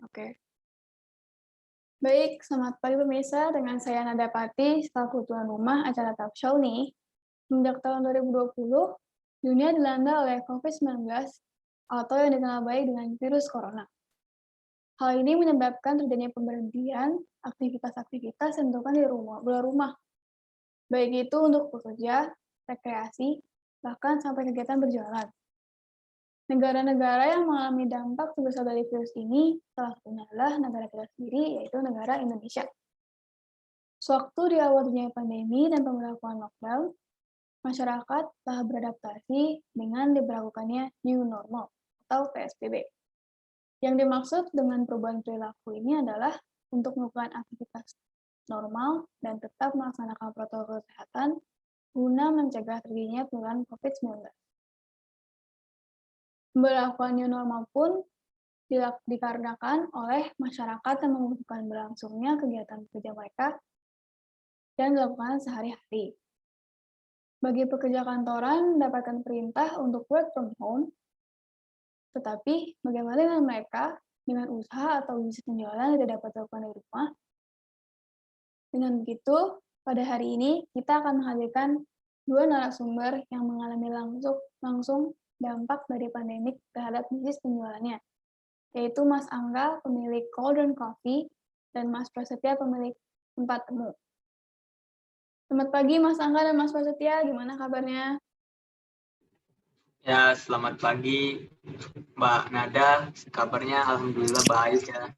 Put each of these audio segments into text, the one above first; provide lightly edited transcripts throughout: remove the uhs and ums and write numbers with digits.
Oke. Baik, selamat pagi pemirsa. Dengan saya Nada Pati, selaku tuan rumah acara Talk Show nih. Sejak tahun 2020, dunia dilanda oleh COVID-19 atau yang dikenal baik dengan virus corona. Hal ini menyebabkan terjadinya pemberhentian aktivitas-aktivitas yang dilakukan di luar rumah. Baik itu untuk bekerja, rekreasi, bahkan sampai kegiatan berjalan. Negara-negara yang mengalami dampak sebesar dari virus ini salah satunya adalah negara kita sendiri, yaitu negara Indonesia. Sewaktu di awal dunia pandemi dan pemberlakuan lockdown, masyarakat telah beradaptasi dengan diberlakukannya new normal atau PSBB. Yang dimaksud dengan perubahan perilaku ini adalah untuk melakukan aktivitas normal dan tetap melaksanakan protokol kesehatan guna mencegah terjadinya penularan COVID-19. Pemberlakuan new normal pun dikarenakan oleh masyarakat yang membutuhkan berlangsungnya kegiatan kerja mereka dan dilakukan sehari-hari. Bagi pekerja kantoran mendapatkan perintah untuk work from home, tetapi bagaimana dengan mereka dengan usaha atau bisnis penjualan yang tidak dapat dilakukan dari rumah? Dengan begitu, pada hari ini kita akan menghadirkan dua narasumber yang mengalami langsung dampak dari pandemik terhadap bisnis penjualannya, yaitu Mas Angga, pemilik Golden Coffee, dan Mas Prasetya, pemilik tempat temu. Selamat pagi Mas Angga dan Mas Prasetya, gimana kabarnya? Ya, selamat pagi Mbak Nada, kabarnya alhamdulillah baik ya.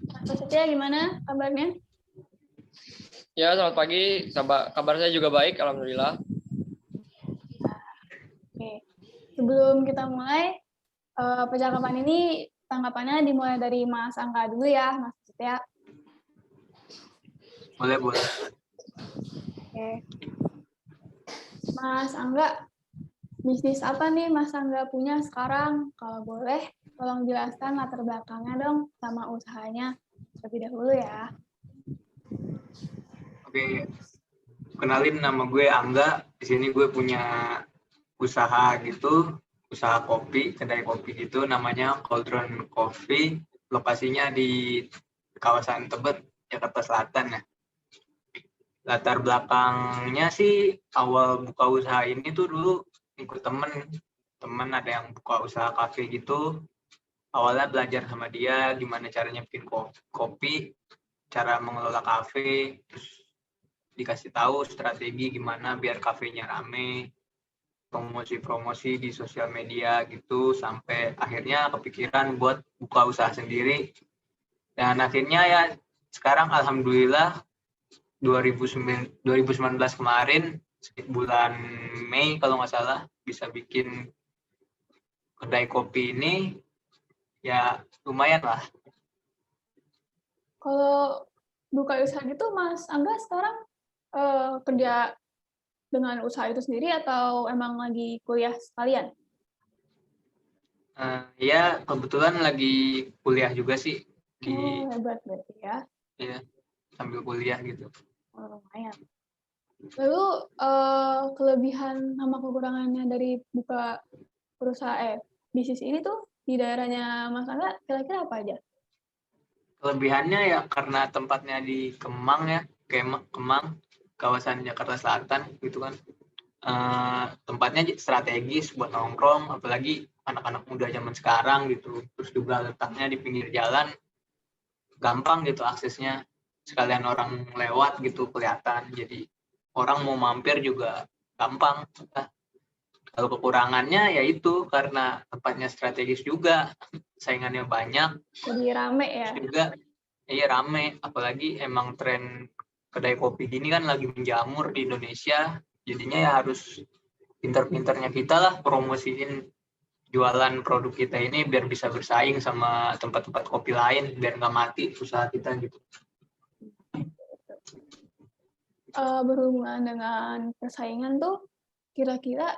Mas Prasetya gimana kabarnya? Ya, selamat pagi. Kabar saya juga baik, alhamdulillah. Oke. Sebelum kita mulai, percakapan ini tanggapannya dimulai dari Mas Angga dulu ya, Mas Prasetya. Boleh. Oke. Mas Angga, bisnis apa nih Mas Angga punya sekarang? Kalau boleh, tolong jelaskan latar belakangnya dong sama usahanya terlebih dahulu ya. Oke, kenalin nama gue Angga. Di sini gue punya usaha gitu, usaha kopi, kedai kopi gitu, namanya Golden Coffee. Lokasinya di kawasan Tebet, Jakarta Selatan ya. Latar belakangnya sih awal buka usaha ini tuh dulu ikut temen ada yang buka usaha kafe gitu. Awalnya belajar sama dia gimana caranya bikin kopi, cara mengelola kafe, terus dikasih tahu strategi gimana biar kafenya rame, promosi di sosial media gitu, sampai akhirnya kepikiran buat buka usaha sendiri. Dan akhirnya ya sekarang alhamdulillah 2019 kemarin bulan Mei kalau nggak salah bisa bikin kedai kopi ini, ya lumayan lah. Kalau buka usaha gitu, Mas Angga sekarang kerja dengan usaha itu sendiri atau emang lagi kuliah sekalian? Ya kebetulan lagi kuliah juga sih. Hebat berarti ya. Iya, sambil kuliah gitu. Lumayan. Lalu kelebihan sama kekurangannya dari buka perusahaan bisnis ini tuh di daerahnya Mas Angga kira-kira apa aja? Kelebihannya ya karena tempatnya di Kemang ya, Kemang, kawasan Jakarta Selatan gitu kan. Tempatnya strategis buat nongkrong, apalagi anak-anak muda zaman sekarang gitu. Terus juga letaknya di pinggir jalan, gampang gitu aksesnya. Sekalian orang lewat gitu kelihatan, jadi orang mau mampir juga gampang. Kalau kekurangannya ya itu karena tempatnya strategis juga, saingannya banyak. Jadi rame ya? Juga iya rame, apalagi emang tren kedai kopi gini kan lagi menjamur di Indonesia. Jadinya ya harus pinter-pinternya kita lah promosiin jualan produk kita ini biar bisa bersaing sama tempat-tempat kopi lain, biar nggak mati usaha kita gitu. Berhubungan dengan persaingan tuh, kira-kira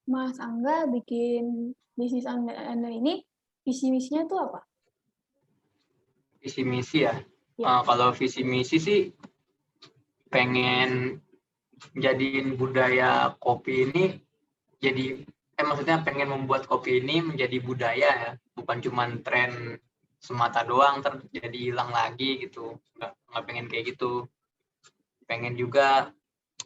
Mas Angga bikin bisnis Anda ini, visi misinya tuh apa? Visi misi ya? Kalau visi misi sih pengen jadiin budaya kopi ini jadi maksudnya pengen membuat kopi ini menjadi budaya ya, bukan cuman tren semata doang terjadi hilang lagi gitu. Nggak pengen kayak gitu. Pengen juga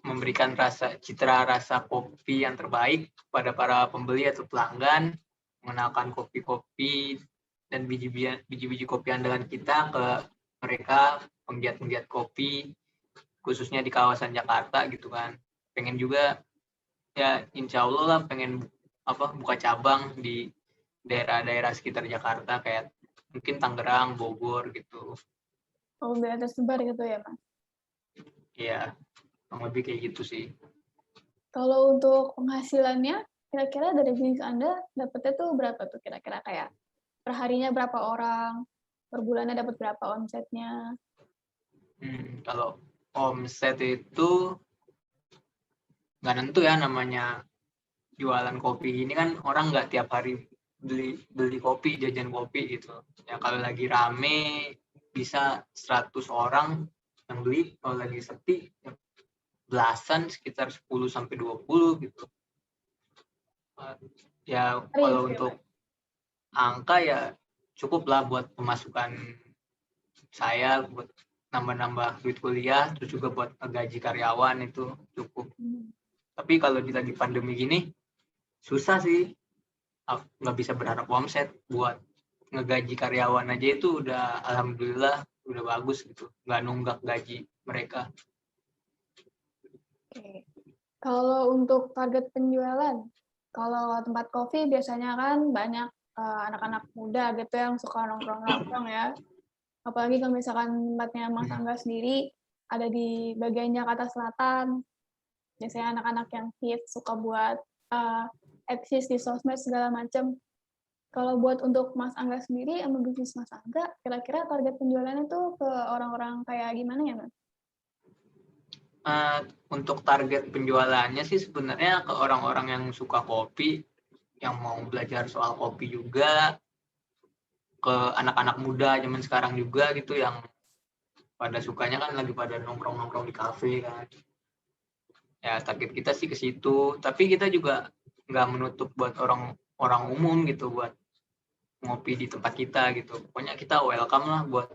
memberikan citra rasa kopi yang terbaik pada para pembeli atau pelanggan, mengenalkan kopi-kopi dan biji-biji kopi andalan kita ke mereka, penggiat-penggiat kopi, khususnya di kawasan Jakarta gitu kan. Pengen juga ya insya Allah lah pengen buka cabang di daerah-daerah sekitar Jakarta kayak mungkin Tangerang, Bogor gitu. Oh, biar tersebar gitu ya, Mas. Iya, kurang lebih kayak gitu sih. Kalau untuk penghasilannya, kira-kira dari bisnis Anda dapetnya tuh berapa tuh kira-kira, kayak perharinya berapa orang, per bulannya dapat berapa omsetnya? Kalau omset itu nggak nentu ya, namanya jualan kopi ini kan orang nggak tiap hari beli kopi, jajan kopi gitu. Ya kalau lagi rame bisa 100 orang yang beli, kalau lagi sepi ya belasan, sekitar 10 sampai 20 gitu. Ya kalau untuk angka ya cukup lah buat pemasukan saya, buat nambah-nambah duit kuliah, terus juga buat gaji karyawan itu cukup. Tapi kalau lagi pandemi gini susah sih, nggak bisa berharap omset. Buat ngegaji karyawan aja itu udah alhamdulillah udah bagus gitu, nggak nunggak gaji mereka. Oke. Kalau untuk target penjualan, kalau tempat kopi biasanya kan banyak anak-anak muda gitu yang suka nongkrong-nongkrong ya. Apalagi kalau misalkan tempatnya Mas Angga sendiri ada di bagian Jakarta Selatan. Biasanya anak-anak yang hits, suka buat eksis di sosmed segala macam. Kalau buat untuk Mas Angga sendiri, sama bisnis Mas Angga, kira-kira target penjualannya tuh ke orang-orang kayak gimana ya, Mas? Untuk target penjualannya sih sebenarnya ke orang-orang yang suka kopi, yang mau belajar soal kopi juga, ke anak-anak muda zaman sekarang juga gitu, yang pada sukanya kan lagi pada nongkrong-nongkrong di kafe kan. Ya target kita sih ke situ, tapi kita juga nggak menutup buat orang umum gitu, buat ngopi di tempat kita gitu. Pokoknya kita welcome lah buat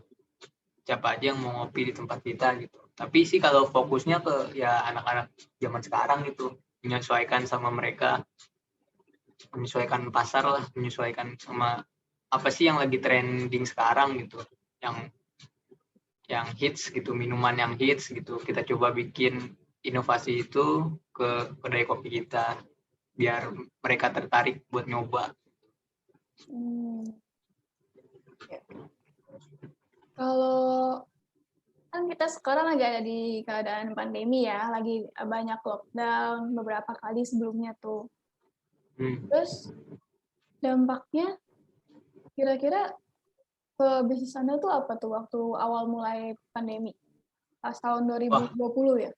siapa aja yang mau ngopi di tempat kita gitu. Tapi sih kalau fokusnya ke ya anak-anak zaman sekarang gitu, menyesuaikan sama mereka, menyesuaikan pasar lah, menyesuaikan sama apa sih yang lagi trending sekarang gitu, yang hits gitu, minuman yang hits gitu. Kita coba bikin inovasi itu ke kedai kopi kita biar mereka tertarik buat nyoba. Kalau kan kita sekarang lagi ada di keadaan pandemi ya, lagi banyak lockdown beberapa kali sebelumnya tuh. Terus dampaknya kira-kira ke bisnis Anda tuh apa tuh waktu awal mulai pandemi? Pas tahun 2020 ya?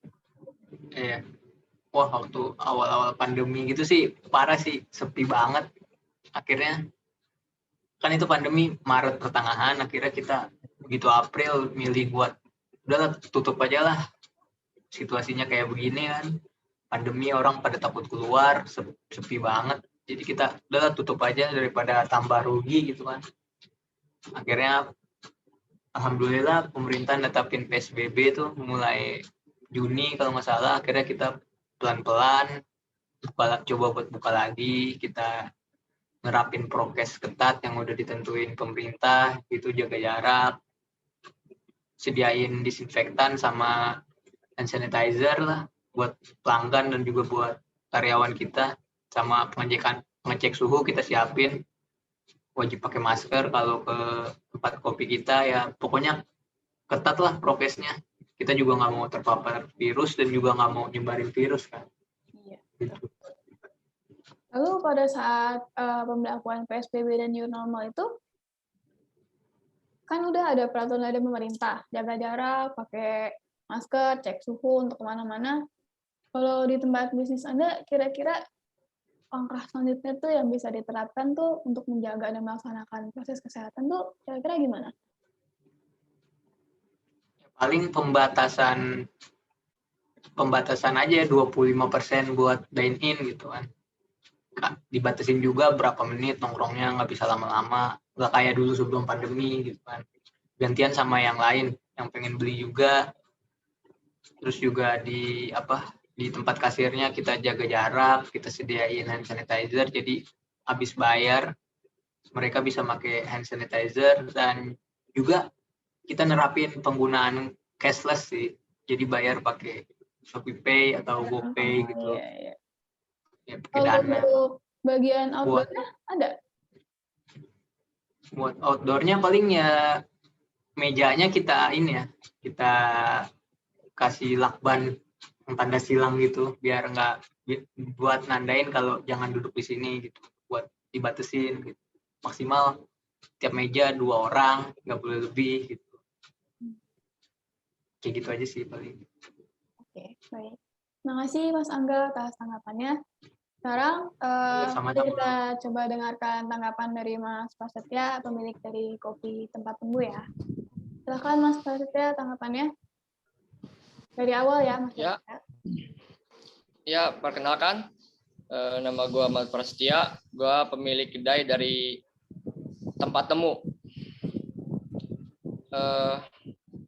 Iya. Wah, waktu awal-awal pandemi gitu sih parah sih, sepi banget. Akhirnya kan itu pandemi Maret pertengahan, akhirnya kita begitu April milih buat udahlah tutup aja lah, situasinya kayak begini kan, pandemi orang pada takut keluar, sepi banget, jadi kita udahlah tutup aja daripada tambah rugi gitu kan. Akhirnya alhamdulillah pemerintah netapin PSBB tuh mulai Juni kalau nggak salah. Akhirnya kita pelan-pelan coba buat buka lagi, kita nerapin prokes ketat yang udah ditentuin pemerintah, itu jaga jarak, sediain disinfektan sama hand sanitizer lah buat pelanggan dan juga buat karyawan kita, sama pengecek suhu kita siapin, wajib pakai masker kalau ke tempat kopi kita ya. Pokoknya ketat lah prokesnya, kita juga nggak mau terpapar virus dan juga nggak mau nyebarin virus kan. Iya. Gitu. Lalu pada saat pemberlakuan PSBB dan new normal itu, kan udah ada peraturan dari pemerintah, jaga jarak, pakai masker, cek suhu untuk kemana-mana. Kalau di tempat bisnis Anda, kira-kira langkah selanjutnya tuh yang bisa diterapkan tuh untuk menjaga dan melaksanakan proses kesehatan tuh kira-kira gimana? Paling pembatasan aja 25% buat dine in gitu kan. dibatasin juga berapa menit nongkrongnya, nggak bisa lama-lama, nggak kayak dulu sebelum pandemi gitu kan. Gantian sama yang lain yang pengen beli juga. Terus juga di tempat kasirnya kita jaga jarak, kita sediain hand sanitizer, jadi habis bayar mereka bisa pakai hand sanitizer. Dan juga kita nerapin penggunaan cashless sih, jadi bayar pakai Shopee Pay atau GoPay gitu. Iya. Ya, pakai Kalau Dana. untuk bagian outdoor-nya ada? Buat outdoornya paling ya mejanya kita kita kasih lakban yang tanda silang gitu, biar nggak, buat nandain kalau jangan duduk di sini gitu, buat dibatesin gitu. Maksimal tiap meja 2 orang, nggak boleh lebih gitu. Kayak gitu aja sih paling. Oke, baik. Makasih Mas Angga atas tanggapannya. Sekarang mari kita coba dengarkan tanggapan dari Mas Prasetya, pemilik dari Kopi Tempat Temu ya. Silakan Mas Prasetya tanggapannya. Dari awal ya Mas Prasetya. Ya, perkenalkan. Nama gue Mas Prasetya. Gue pemilik kedai dari Tempat Temu.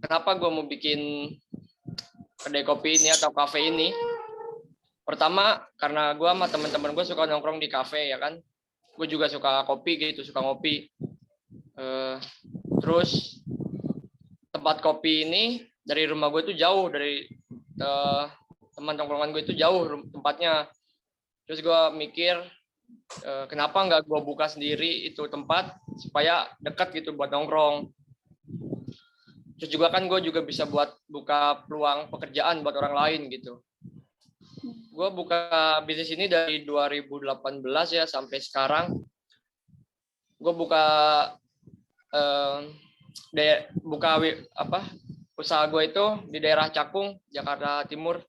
Kenapa gue mau bikin kedai kopi ini atau kafe ini? Pertama, karena gue sama teman-teman gue suka nongkrong di kafe ya kan. Gue juga suka kopi gitu, suka ngopi. Terus tempat kopi ini dari rumah gue tuh jauh, dari teman tongkrongan gue itu jauh tempatnya. Terus gue mikir kenapa nggak gue buka sendiri itu tempat supaya dekat gitu buat nongkrong. Terus juga kan gue juga bisa buka peluang pekerjaan buat orang lain gitu. Gue buka bisnis ini dari 2018 ya sampai sekarang. Gue buka usaha gue itu di daerah Cakung, Jakarta Timur.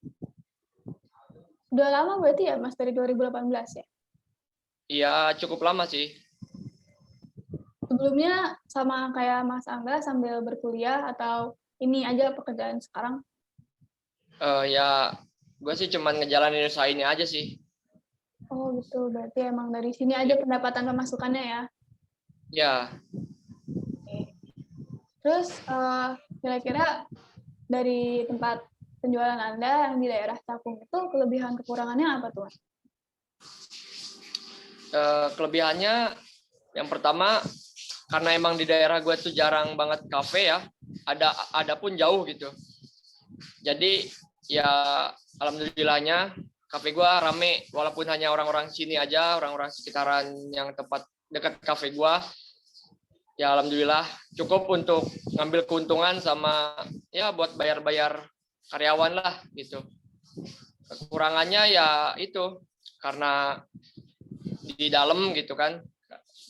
Udah lama berarti ya Mas, dari 2018 ya? Iya, cukup lama sih. Sebelumnya sama kayak Mas Angga sambil berkuliah atau ini aja pekerjaan sekarang? Ya, gue sih cuman ngejalanin usaha ini aja sih. Oh gitu, berarti emang dari sini aja pendapatan pemasukannya ya? Ya. Oke. Terus kira-kira dari tempat penjualan Anda yang di daerah Cakung itu kelebihan kekurangannya apa tuh? Kelebihannya yang pertama, karena emang di daerah gue tuh jarang banget kafe ya, ada pun jauh gitu. Jadi ya alhamdulillahnya kafe gue rame, walaupun hanya orang-orang sini aja, orang-orang sekitaran yang tempat dekat kafe gue. Ya alhamdulillah cukup untuk ngambil keuntungan sama ya buat bayar-bayar karyawan lah gitu. Kekurangannya ya itu karena di dalam gitu kan,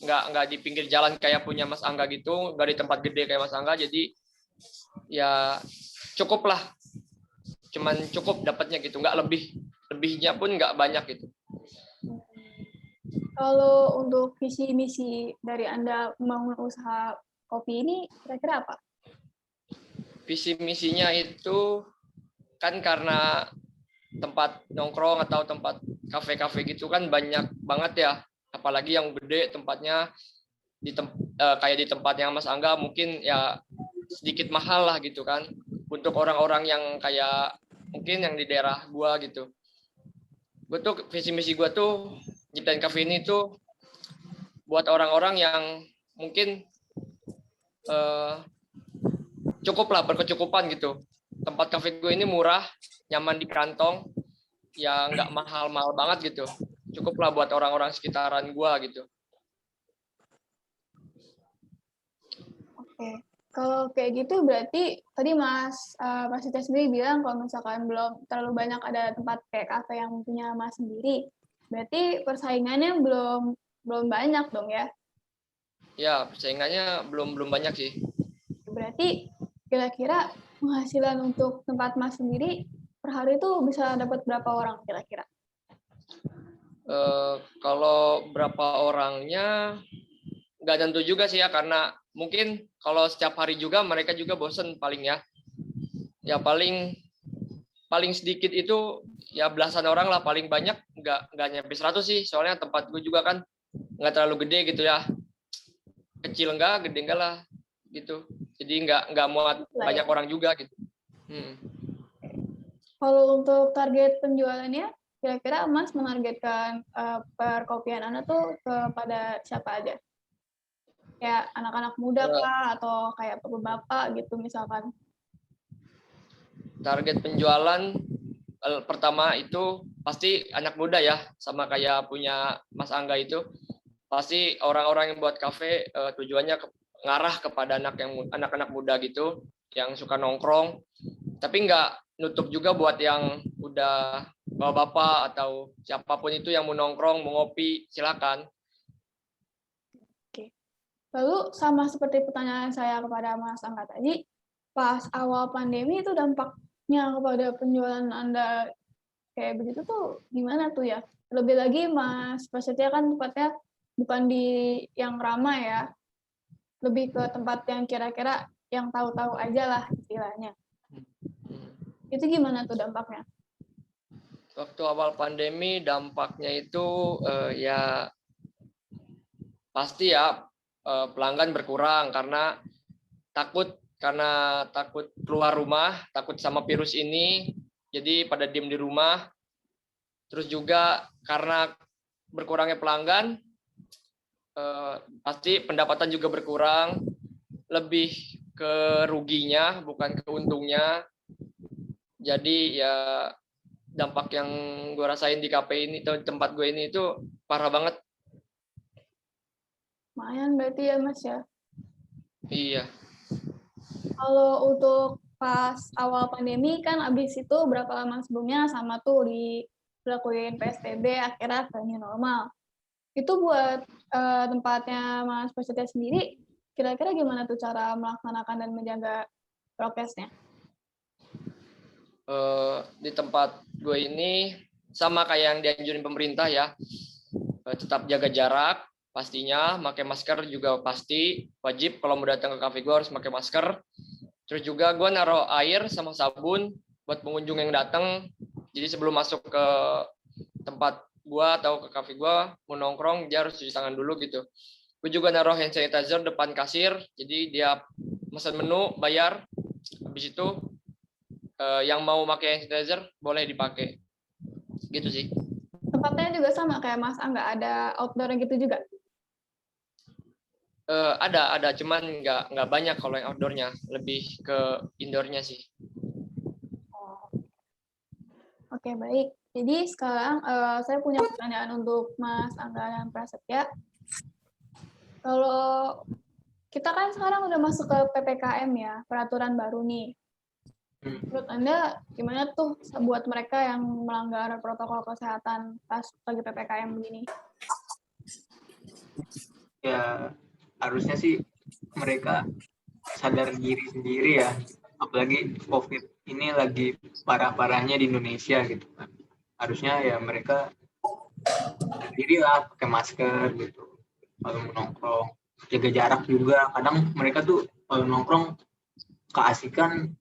nggak di pinggir jalan kayak punya Mas Angga gitu, nggak di tempat gede kayak Mas Angga, jadi ya cukup lah, cuman cukup dapatnya gitu, nggak lebihnya pun nggak banyak gitu. Kalau untuk visi misi dari Anda membangun usaha kopi ini kira-kira apa? Visi misinya itu kan karena tempat nongkrong atau tempat kafe-kafe gitu kan banyak banget ya, apalagi yang gede tempatnya kayak di tempatnya Mas Angga mungkin ya sedikit mahal lah gitu kan untuk orang-orang yang kayak mungkin yang di daerah gua gitu. Gue tuh visi misi gua tuh nyiptain kafe ini tuh buat orang-orang yang mungkin cukup lah, berkecukupan gitu. Tempat kafe gue ini murah, nyaman di kantong, ya nggak mahal-mahal banget gitu. Cukup lah buat orang-orang sekitaran gue gitu. Oke, kalau kayak gitu berarti tadi Mas Prasetya sendiri bilang kalau misalkan belum terlalu banyak ada tempat kayak kafe yang punya Mas sendiri, berarti persaingannya belum banyak dong ya? Ya, persaingannya belum banyak sih. Berarti kira-kira penghasilan untuk tempat Mas sendiri per hari itu bisa dapat berapa orang kira-kira? Kalau berapa orangnya nggak tentu juga sih ya, karena mungkin kalau setiap hari juga mereka juga bosen paling ya. Ya paling sedikit itu ya belasan orang lah, paling banyak nggak nyampe 100 sih, soalnya tempat gue juga kan nggak terlalu gede gitu ya, kecil enggak, gede enggak lah gitu, jadi nggak muat banyak orang juga gitu. Kalau untuk target penjualannya, kira-kira Mas menargetkan perkopian Anda tuh kepada siapa aja? Kayak anak-anak muda kah, atau kayak bapak gitu misalkan? Target penjualan pertama itu pasti anak muda ya, sama kayak punya Mas Angga itu, pasti orang-orang yang buat kafe tujuannya ngarah kepada anak-anak muda gitu, yang suka nongkrong, tapi nggak nutup juga buat yang udah bapak-bapak atau siapapun itu yang mau nongkrong, mau ngopi, silakan. Oke. Lalu sama seperti pertanyaan saya kepada Mas Angga tadi, pas awal pandemi itu dampaknya kepada penjualan Anda kayak begitu tuh gimana tuh ya? Lebih lagi Mas Prasetya kan tempatnya bukan di yang ramai ya, lebih ke tempat yang kira-kira yang tahu-tahu aja lah istilahnya. Itu gimana tuh dampaknya? Waktu awal pandemi dampaknya itu ya pasti ya pelanggan berkurang karena takut keluar rumah, takut sama virus ini, jadi pada diem di rumah. Terus juga karena berkurangnya pelanggan, pasti pendapatan juga berkurang, lebih ke ruginya bukan ke untungnya. Jadi ya dampak yang gue rasain di kafe ini, tempat gue ini itu parah banget. Lumayan berarti ya Mas ya. Iya. Kalau untuk pas awal pandemi kan abis itu berapa lama sebelumnya sama tuh dilakuin PSBB akhirnya ke new normal. Itu buat tempatnya Mas Prasetya sendiri, kira-kira gimana tuh cara melaksanakan dan menjaga prokesnya? Di tempat gue ini sama kayak yang dianjurin pemerintah ya, tetap jaga jarak pastinya, pakai masker juga pasti wajib, kalau mau datang ke kafe gue harus pakai masker. Terus juga gue naruh air sama sabun buat pengunjung yang datang, jadi sebelum masuk ke tempat gue atau ke kafe gue mau nongkrong dia harus cuci tangan dulu gitu. Gue juga naruh hand sanitizer depan kasir, jadi dia pesan menu bayar, habis itu yang mau pakai hand sanitizer boleh dipakai gitu sih. Tempatnya juga sama kayak Mas Angga, ada outdoor gitu juga? Ada cuman nggak banyak kalau yang outdoornya, lebih ke indoornya sih. Oke, baik. Jadi sekarang saya punya pertanyaan untuk Mas Angga dan Prasetya. Kalau kita kan sekarang udah masuk ke PPKM ya, peraturan baru nih. Menurut Anda gimana tuh buat mereka yang melanggar protokol kesehatan pas lagi PPKM begini? Ya harusnya sih mereka sadar diri sendiri ya, apalagi COVID ini lagi parah-parahnya di Indonesia gitu kan. Harusnya ya mereka sendiri lah, pakai masker gitu kalau mau nongkrong, jaga jarak juga. Kadang mereka tuh kalau nongkrong keasikan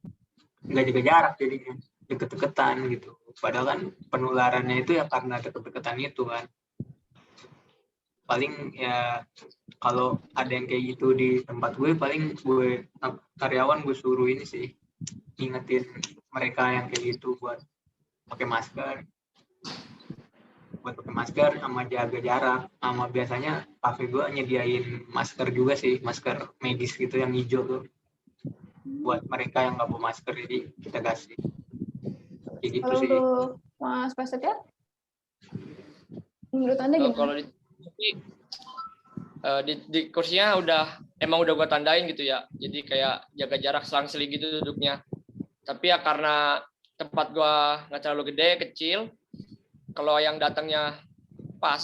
nggak jaga jarak, jadinya deket-deketan gitu, padahal kan penularannya itu ya karena deket-deketan itu kan. Paling ya kalau ada yang kayak gitu di tempat gue, paling gue karyawan gue suruh ini sih, ingetin mereka yang kayak gitu buat pakai masker sama jaga jarak. Sama biasanya kafe gue nyediain masker juga sih, masker medis gitu yang hijau tuh buat mereka yang nggak bawa masker, jadi kita kasih kayak gitu Kalau sih. untuk Mas Prasetya, menurut Anda gimana? Kalau di kursinya emang udah gue tandain gitu ya, jadi kayak jaga jarak selang-seling gitu duduknya. Tapi ya karena tempat gue nggak terlalu gede, kecil, kalau yang datangnya pas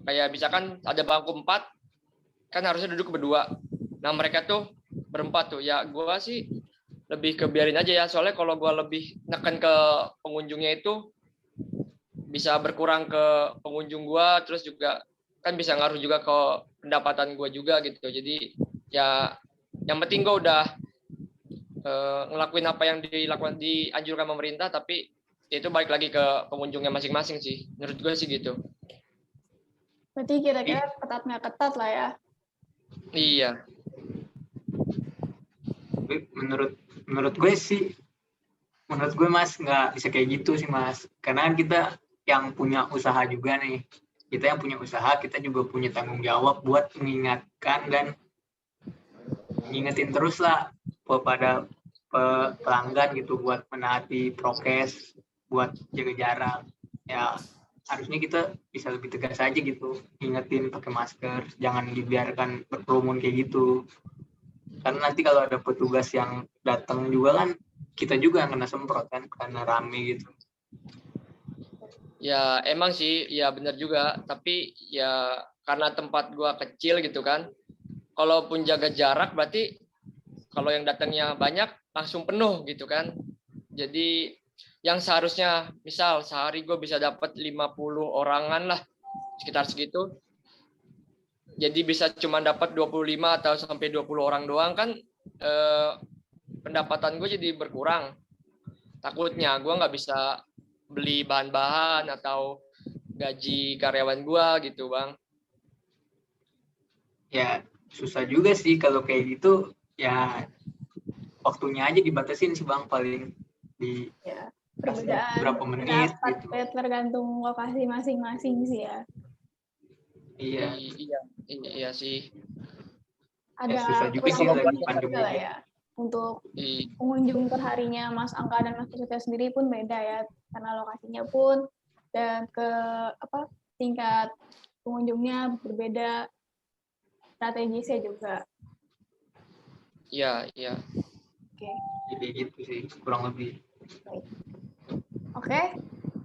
kayak misalkan ada bangku 4 kan harusnya duduk berdua, nah mereka tuh berempat tuh, ya gue sih lebih ke biarin aja ya, soalnya kalau gue lebih neken ke pengunjungnya itu bisa berkurang ke pengunjung gue, terus juga kan bisa ngaruh juga ke pendapatan gue juga gitu. Jadi ya yang penting gue udah ngelakuin apa yang dianjurkan pemerintah, tapi itu balik lagi ke pengunjungnya masing-masing sih. Menurut gue sih gitu. Berarti kira-kira ketat nggak ketat lah ya. Iya. Tapi menurut gue sih, menurut gue Mas nggak bisa kayak gitu sih Mas. Karena kan kita yang punya usaha juga nih. Kita yang punya usaha, kita juga punya tanggung jawab buat mengingatkan dan ngingetin terus lah kepada pelanggan gitu buat menaati prokes, buat jaga jarak. Ya harusnya kita bisa lebih tegas aja gitu, ingetin pakai masker, jangan dibiarkan berkerumun kayak gitu. Karena nanti kalau ada petugas yang datang juga kan, kita juga yang kena semprot kan, karena rame gitu. Ya emang sih, ya benar juga. Tapi ya karena tempat gua kecil gitu kan. Kalaupun jaga jarak berarti kalau yang datangnya banyak langsung penuh gitu kan. Jadi yang seharusnya misal sehari gue bisa dapat 50 orangan lah, sekitar segitu. Jadi bisa cuma dapat 25 atau sampai 20 orang doang kan, pendapatan gue jadi berkurang. Takutnya gue nggak bisa beli bahan-bahan atau gaji karyawan gue gitu bang. Ya susah juga sih kalau kayak gitu, ya waktunya aja dibatasin sih Bang, paling di Ya, perbedaan berapa menit pendapat gitu. tergantung lokasi masing-masing sih ya. Iya. Iya sih. Ada susah juga kurang sih lagi lebihnya pandemi juga lah ini. ya. Untuk Iya. pengunjung perharinya Mas Angka dan Mas Pusatya sendiri pun beda ya, karena lokasinya pun dan ke tingkat pengunjungnya berbeda, strategisnya juga. Iya. Oke. Jadi gitu sih kurang lebih. Oke,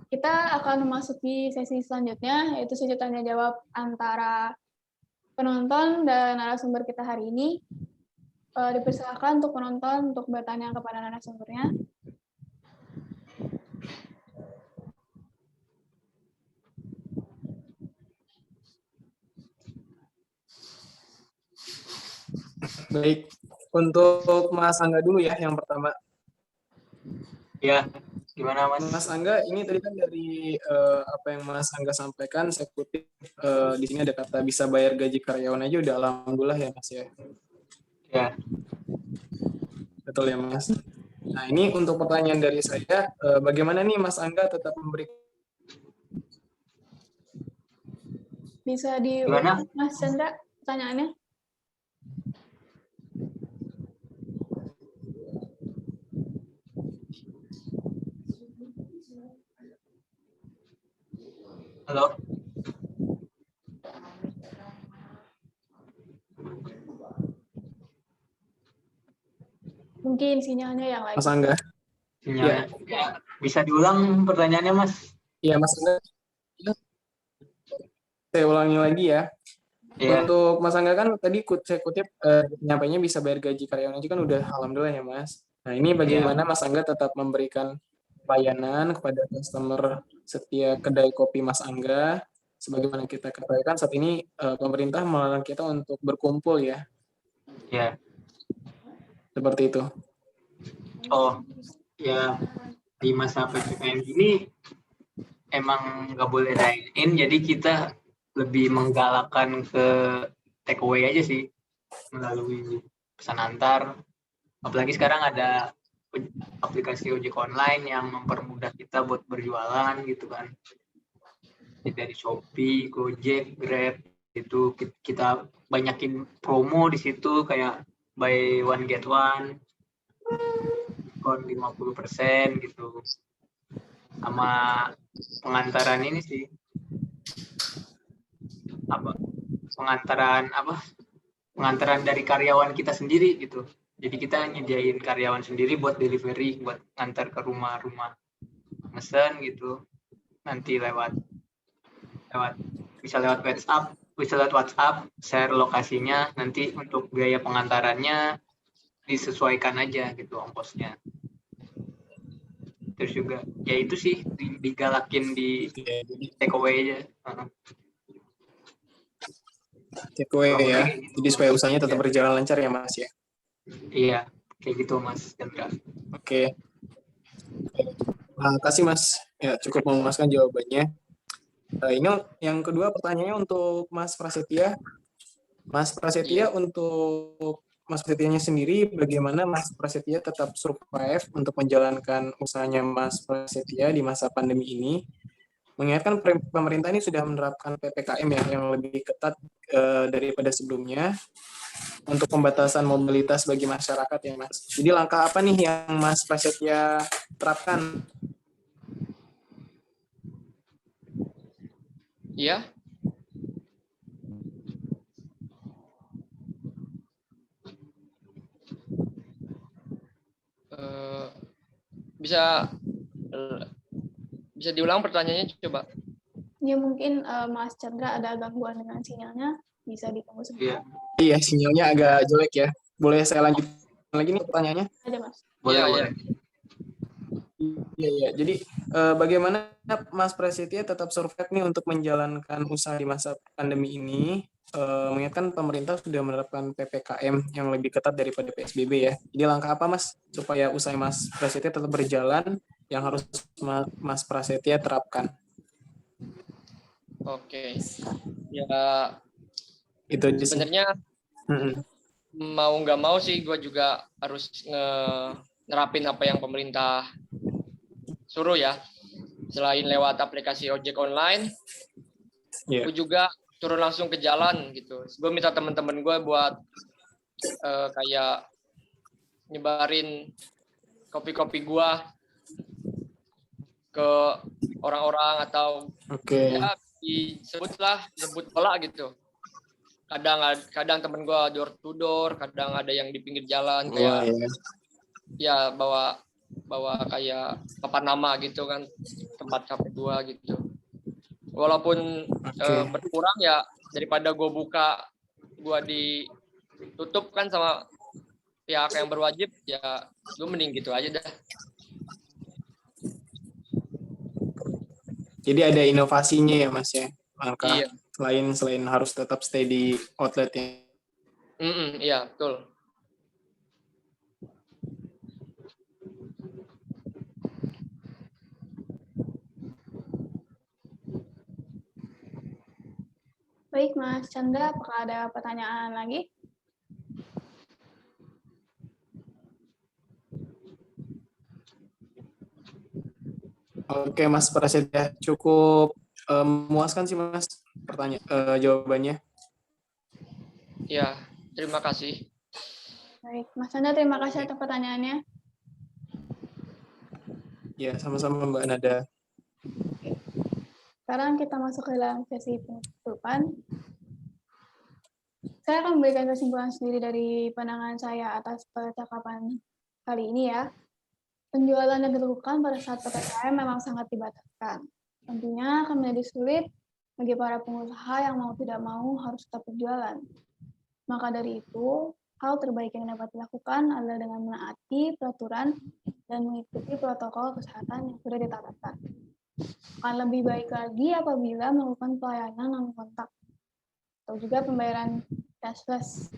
kita akan memasuki sesi selanjutnya, yaitu sesi tanya jawab antara penonton dan narasumber kita hari ini. Dipersilakan untuk penonton untuk bertanya kepada narasumbernya. Baik, untuk Mas Angga dulu ya yang pertama. Ya, gimana Mas? Mas Angga, ini tadi kan dari apa yang Mas Angga sampaikan, saya kutip di sini ada kata bisa bayar gaji karyawan aja udah alhamdulillah ya Mas ya. Ya. Betul ya Mas. Nah ini untuk pertanyaan dari saya, bagaimana nih Mas Angga tetap memberi. Bisa diulang Mas Chandra pertanyaannya? Halo. Mungkin sinyalnya yang lain. Mas Angga. Sinyalnya. Ya. Bisa diulang pertanyaannya Mas? Iya Mas Angga. Saya ulangi lagi ya. Ya. Untuk Mas Angga kan tadi saya kutip nyampainya bisa bayar gaji karyawan aja kan udah alhamdulillah ya Mas. Nah ini bagaimana Mas Angga tetap memberikan layanan kepada customer setiap kedai kopi Mas Angga. Sebagaimana kita ketahui saat ini pemerintah melarang kita untuk berkumpul ya. Ya. Seperti itu. Oh, ya di masa PPKM ini emang nggak boleh dine in, jadi kita lebih menggalakkan ke take away aja sih melalui pesan antar. Apalagi sekarang ada aplikasi ojek online yang mempermudah kita buat berjualan gitu kan. Dari Shopee, Gojek, Grab itu kita banyakin promo di situ kayak buy one get one, diskon 50% gitu. Sama pengantaran ini sih pengantaran dari karyawan kita sendiri gitu. Jadi kita nyediain karyawan sendiri buat delivery, buat ngantar ke rumah-rumah, mesen gitu. Nanti bisa lewat WhatsApp, share lokasinya, nanti untuk biaya pengantarannya disesuaikan aja gitu ongkosnya. Terus juga ya itu sih digalakin di take away aja. Take away ya. Jadi supaya usahanya tetap berjalan lancar ya Mas ya. Iya, kayak gitu Mas Chandra. Oke. Makasih Mas. Ya, cukup memuaskan jawabannya. Ini yang kedua pertanyaannya untuk Mas Prasetya. Mas Prasetya, Iya. untuk Mas Prasetyanya sendiri, bagaimana Mas Prasetya tetap survive untuk menjalankan usahanya Mas Prasetya di masa pandemi ini? Mengingatkan pemerintah ini sudah menerapkan PPKM ya, yang lebih ketat daripada sebelumnya untuk pembatasan mobilitas bagi masyarakat ya Mas. Jadi langkah apa nih yang Mas Prasetya terapkan? Iya. Eh, bisa bisa diulang pertanyaannya coba. Ya mungkin Mas Chandra ada gangguan dengan sinyalnya, bisa ditunggu Iya, sebentar Iya, sinyalnya agak jelek ya. Boleh saya lanjut lagi nih pertanyaannya? aja Mas. boleh, Iya, iya. boleh. Iya, iya. Jadi bagaimana Mas Prasetya tetap survive nih untuk menjalankan usaha di masa pandemi ini? Mengingatkan pemerintah sudah menerapkan PPKM yang lebih ketat daripada PSBB ya. Jadi langkah apa Mas supaya usaha Mas Prasetya tetap berjalan yang harus Mas Prasetya terapkan? Oke. Ya, Itu aja sih. sebenarnya Mm-mm. mau nggak mau sih gue juga harus nerapin apa yang pemerintah suruh ya. Selain lewat aplikasi ojek online, Iya. gue juga turun langsung ke jalan gitu. Gue minta teman-teman gue buat kayak nyebarin kopi-kopi gue ke orang-orang atau Oke. ya disebut bola gitu. Kadang temen gue door to door, kadang ada yang di pinggir jalan Wah, kayak ya. ya bawa kayak papan nama gitu kan, tempat kafe gua gitu. Walaupun Oke. berkurang ya, daripada gua ditutup kan sama pihak yang berwajib, ya gue mending gitu aja dah. Jadi ada inovasinya ya Mas ya. Langkah Iya. selain harus tetap stay di outlet ya. Iya betul. Baik Mas Chandra, apakah ada pertanyaan lagi? Oke Mas Prasetya, cukup memuaskan sih Mas jawabannya. Ya, terima kasih. Baik, Mas Chandra terima kasih atas pertanyaannya. Ya, sama-sama Mbak Nada. Sekarang kita masuk ke dalam sesi penutupan. Saya akan memberikan kesimpulan sendiri dari pandangan saya atas percakapan kali ini ya. Penjualan yang dilakukan pada saat PPKM memang sangat dibatalkan. Tentunya akan menjadi sulit bagi para pengusaha yang mau tidak mau harus tetap berjualan. Maka dari itu, hal terbaik yang dapat dilakukan adalah dengan menaati peraturan dan mengikuti protokol kesehatan yang sudah ditetapkan. Akan lebih baik lagi apabila melakukan pelayanan non kontak atau juga pembayaran cashless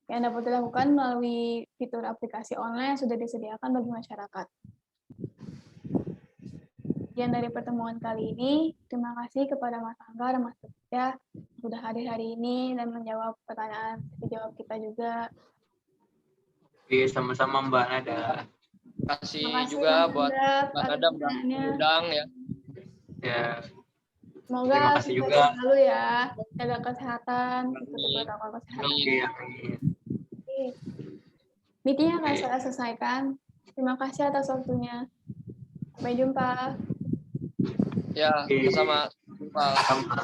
yang dapat dilakukan melalui fitur aplikasi online yang sudah disediakan bagi masyarakat. Sekian dari pertemuan kali ini. Terima kasih kepada Mas Angga dan Mas Prasetya sudah hadir hari ini dan menjawab pertanyaan jawab kita juga. Oke, sama-sama Mbak Nada. Terima kasih Terima kasih juga Mas buat Angga Mbak atas Nada pertanyaannya. undang ya. Ya, Semoga terima kasih sukses juga. selalu ya, jaga kesehatan, ikuti protokol kesehatan. Oke, amin. Meeting akan saya selesaikan. Terima kasih atas waktunya. Sampai jumpa. Ya, sama-sama. Sama.